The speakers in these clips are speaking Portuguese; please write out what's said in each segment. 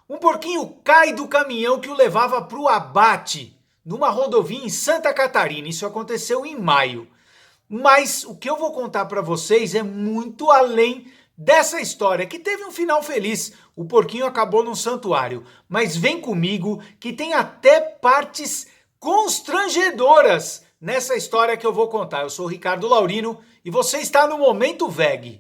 Um porquinho cai do caminhão que o levava para o abate, numa rodovia em Santa Catarina. Isso aconteceu em maio. Mas o que eu vou contar para vocês é muito além dessa história, que teve um final feliz. O porquinho acabou num santuário. Mas vem comigo que tem até partes constrangedoras nessa história que eu vou contar. Eu sou o Ricardo Laurino e você está no Momento VEG.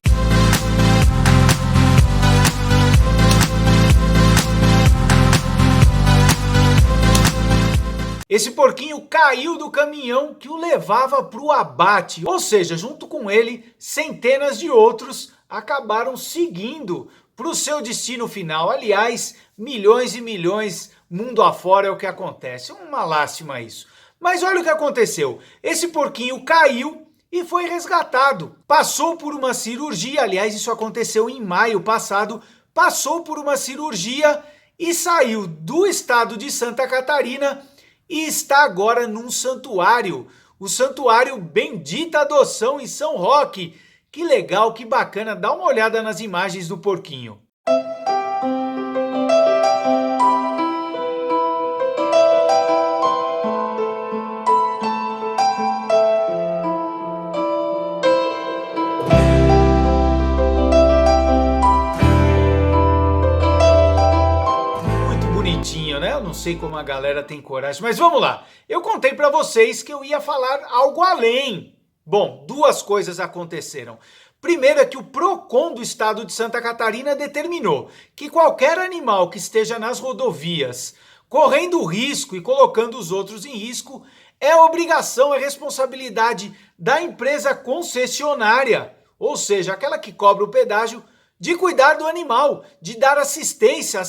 Esse porquinho caiu do caminhão que o levava para o abate, ou seja, junto com ele, centenas de outros acabaram seguindo para o seu destino final. Aliás, milhões e milhões mundo afora é o que acontece. Uma lástima isso. Mas olha o que aconteceu. Esse porquinho caiu e foi resgatado. Passou por uma cirurgia, aliás, isso aconteceu em maio passado. Passou por uma cirurgia e saiu do estado de Santa Catarina e está agora num santuário, o Santuário Bendita Adoção em São Roque. Que legal, que bacana, dá uma olhada nas imagens do porquinho. Muito bonitinho, né? Eu não sei como a galera tem coragem, mas vamos lá. Eu contei para vocês que eu ia falar algo além. Bom, duas coisas aconteceram. Primeiro é que o PROCON do estado de Santa Catarina determinou que qualquer animal que esteja nas rodovias correndo risco e colocando os outros em risco é obrigação, é responsabilidade da empresa concessionária, ou seja, aquela que cobra o pedágio, de cuidar do animal, de dar assistência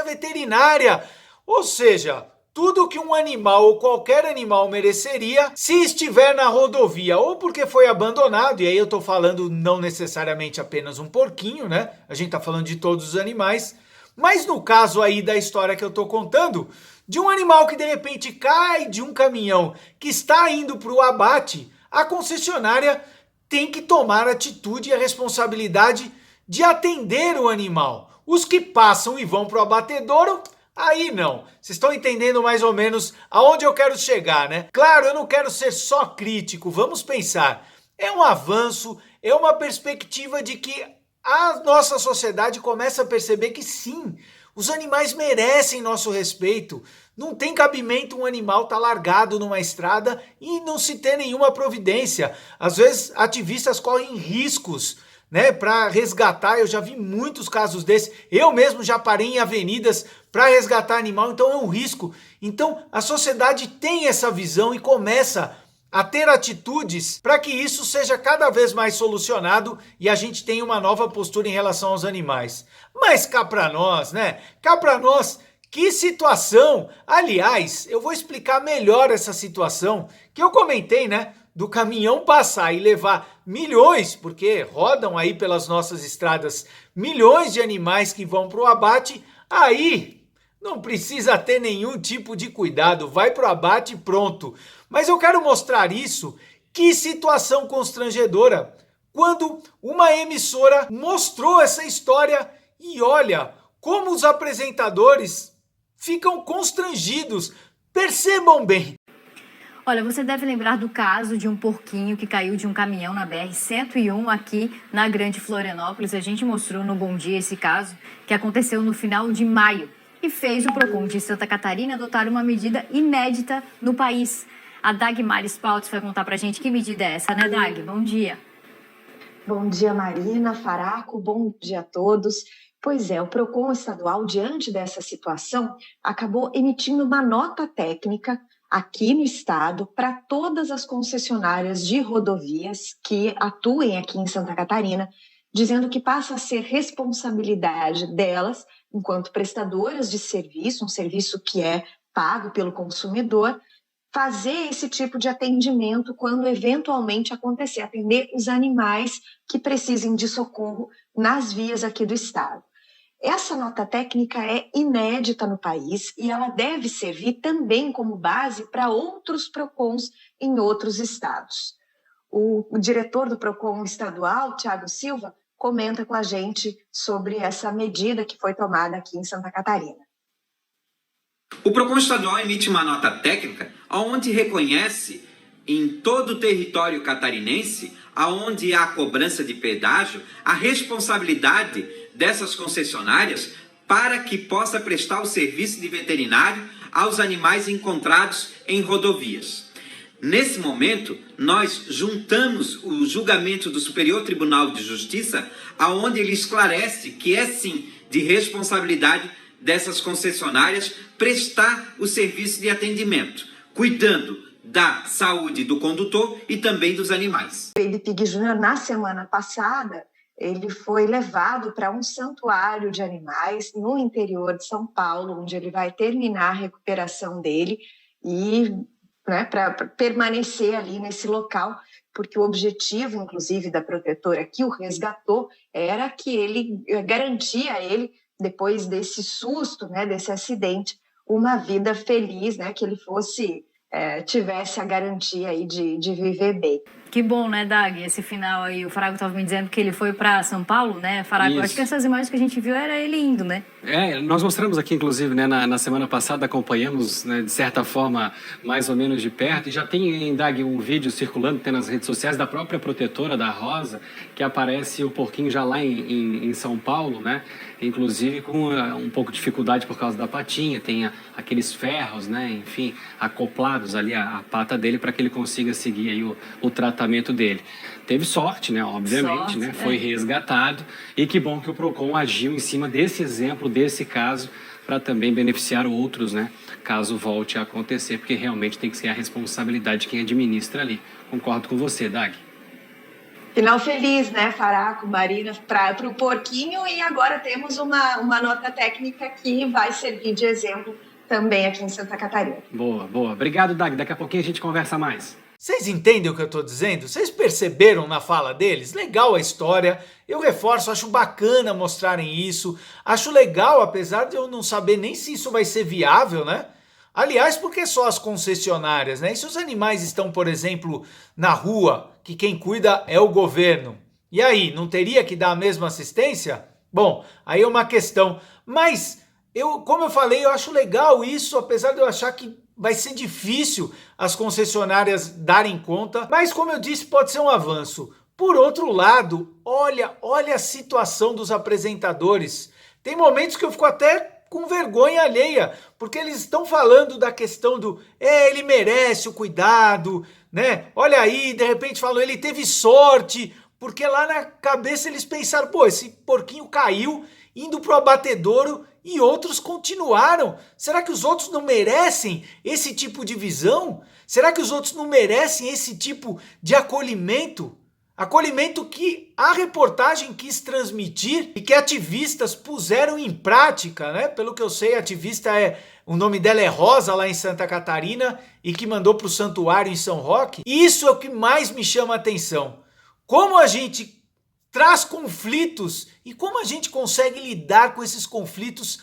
veterinária, ou seja, tudo que um animal ou qualquer animal mereceria se estiver na rodovia, ou porque foi abandonado, e aí eu tô falando não necessariamente apenas um porquinho, né? A gente tá falando de todos os animais, mas no caso aí da história que eu tô contando, de um animal que de repente cai de um caminhão que está indo para o abate, a concessionária tem que tomar atitude e a responsabilidade de atender o animal. Os que passam e vão para o abatedouro, aí não. Vocês estão entendendo mais ou menos aonde eu quero chegar, né? Claro, eu não quero ser só crítico, vamos pensar. É um avanço, é uma perspectiva de que a nossa sociedade começa a perceber que sim, os animais merecem nosso respeito. Não tem cabimento um animal estar largado numa estrada e não se ter nenhuma providência. Às vezes, ativistas correm riscos, né, para resgatar. Eu já vi muitos casos desses. Eu mesmo já parei em avenidas para resgatar animal, então é um risco. Então a sociedade tem essa visão e começa a ter atitudes para que isso seja cada vez mais solucionado e a gente tenha uma nova postura em relação aos animais. Mas cá para nós, né? Cá para nós, que situação! Aliás, eu vou explicar melhor essa situação que eu comentei, né? Do caminhão passar e levar milhões, porque rodam aí pelas nossas estradas milhões de animais que vão para o abate, aí não precisa ter nenhum tipo de cuidado, vai para o abate e pronto. Mas eu quero mostrar isso, que situação constrangedora, quando uma emissora mostrou essa história e olha como os apresentadores ficam constrangidos. Percebam bem. Olha, você deve lembrar do caso de um porquinho que caiu de um caminhão na BR-101 aqui na Grande Florianópolis. A gente mostrou no Bom Dia esse caso, que aconteceu no final de maio e fez o PROCON de Santa Catarina adotar uma medida inédita no país. A Dagmar Spaltz vai contar pra gente que medida é essa, né, Dag? Bom dia. Bom dia, Marina, Faraco, bom dia a todos. Pois é, o PROCON estadual, diante dessa situação, acabou emitindo uma nota técnica aqui no estado para todas as concessionárias de rodovias que atuem aqui em Santa Catarina, dizendo que passa a ser responsabilidade delas, enquanto prestadoras de serviço, um serviço que é pago pelo consumidor, fazer esse tipo de atendimento quando eventualmente acontecer, atender os animais que precisem de socorro nas vias aqui do estado. Essa nota técnica é inédita no país e ela deve servir também como base para outros PROCONs em outros estados. O diretor do PROCON estadual, Thiago Silva, comenta com a gente sobre essa medida que foi tomada aqui em Santa Catarina. O PROCON estadual emite uma nota técnica onde reconhece em todo o território catarinense, aonde há cobrança de pedágio, a responsabilidade dessas concessionárias para que possa prestar o serviço de veterinário aos animais encontrados em rodovias. Nesse momento, nós juntamos o julgamento do Superior Tribunal de Justiça, aonde ele esclarece que é sim de responsabilidade dessas concessionárias prestar o serviço de atendimento, cuidando da saúde do condutor e também dos animais. Baby Pig Jr., na semana passada, ele foi levado para um santuário de animais no interior de São Paulo, onde ele vai terminar a recuperação dele e para permanecer ali nesse local, porque o objetivo, inclusive, da protetora que o resgatou era que ele garantia a ele, depois desse susto, desse acidente, uma vida feliz, que ele tivesse a garantia aí de viver bem. Que bom, né, Dag? Esse final aí, o Faraco estava me dizendo que ele foi para São Paulo, né, Faraco? Acho que essas imagens que a gente viu era ele indo, né? Nós mostramos aqui, inclusive, né, na semana passada, acompanhamos, né, de certa forma, mais ou menos de perto, e já tem, Dag, um vídeo circulando, tem nas redes sociais, da própria protetora da Rosa, que aparece o porquinho já lá em São Paulo, né, inclusive com um pouco de dificuldade por causa da patinha, tem aqueles ferros, né, enfim, acoplados ali a pata dele para que ele consiga seguir aí o tratamento dele. Teve sorte, né, obviamente, né, foi resgatado, e que bom que o PROCON agiu em cima desse exemplo, desse caso, para também beneficiar outros, né, caso volte a acontecer, porque realmente tem que ser a responsabilidade de quem administra ali. Concordo com você, Dag. Final feliz, né, Faraco, Marina, para o porquinho, e agora temos uma nota técnica que vai servir de exemplo também aqui em Santa Catarina. Boa, boa. Obrigado, Dag. Daqui a pouquinho a gente conversa mais. Vocês entendem o que eu tô dizendo? Vocês perceberam na fala deles? Legal a história, eu reforço, acho bacana mostrarem isso, acho legal, apesar de eu não saber nem se isso vai ser viável, né? Aliás, por que só as concessionárias, né? E se os animais estão, por exemplo, na rua, que quem cuida é o governo? E aí, não teria que dar a mesma assistência? Bom, aí é uma questão, mas como eu falei, eu acho legal isso, apesar de eu achar que vai ser difícil as concessionárias darem conta, mas como eu disse, pode ser um avanço. Por outro lado, olha a situação dos apresentadores. Tem momentos que eu fico até com vergonha alheia, porque eles estão falando da questão do ele merece o cuidado, né? Olha aí, de repente falam, ele teve sorte, porque lá na cabeça eles pensaram, pô, esse porquinho caiu indo pro abatedouro e outros continuaram. Será que os outros não merecem esse tipo de visão? Será que os outros não merecem esse tipo de acolhimento? Acolhimento que a reportagem quis transmitir e que ativistas puseram em prática, né? Pelo que eu sei, a ativista o nome dela é Rosa, lá em Santa Catarina, e que mandou para o santuário em São Roque. E isso é o que mais me chama a atenção. Como a gente traz conflitos e como a gente consegue lidar com esses conflitos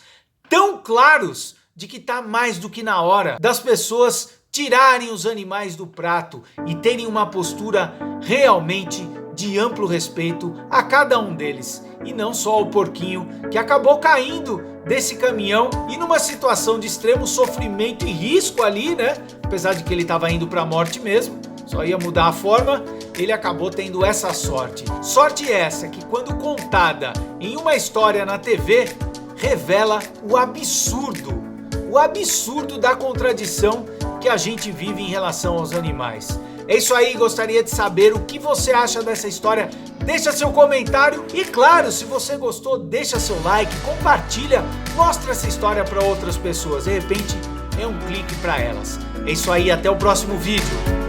tão claros de que está mais do que na hora das pessoas tirarem os animais do prato e terem uma postura realmente de amplo respeito a cada um deles, e não só ao porquinho que acabou caindo desse caminhão e numa situação de extremo sofrimento e risco ali, né? Apesar de que ele estava indo para a morte mesmo, só ia mudar a forma, ele acabou tendo essa sorte. Sorte essa que, quando contada em uma história na TV, revela o absurdo da contradição que a gente vive em relação aos animais. É isso aí, gostaria de saber o que você acha dessa história. Deixa seu comentário e, claro, se você gostou, deixa seu like, compartilha, mostra essa história para outras pessoas. De repente, é um clique para elas. É isso aí, até o próximo vídeo.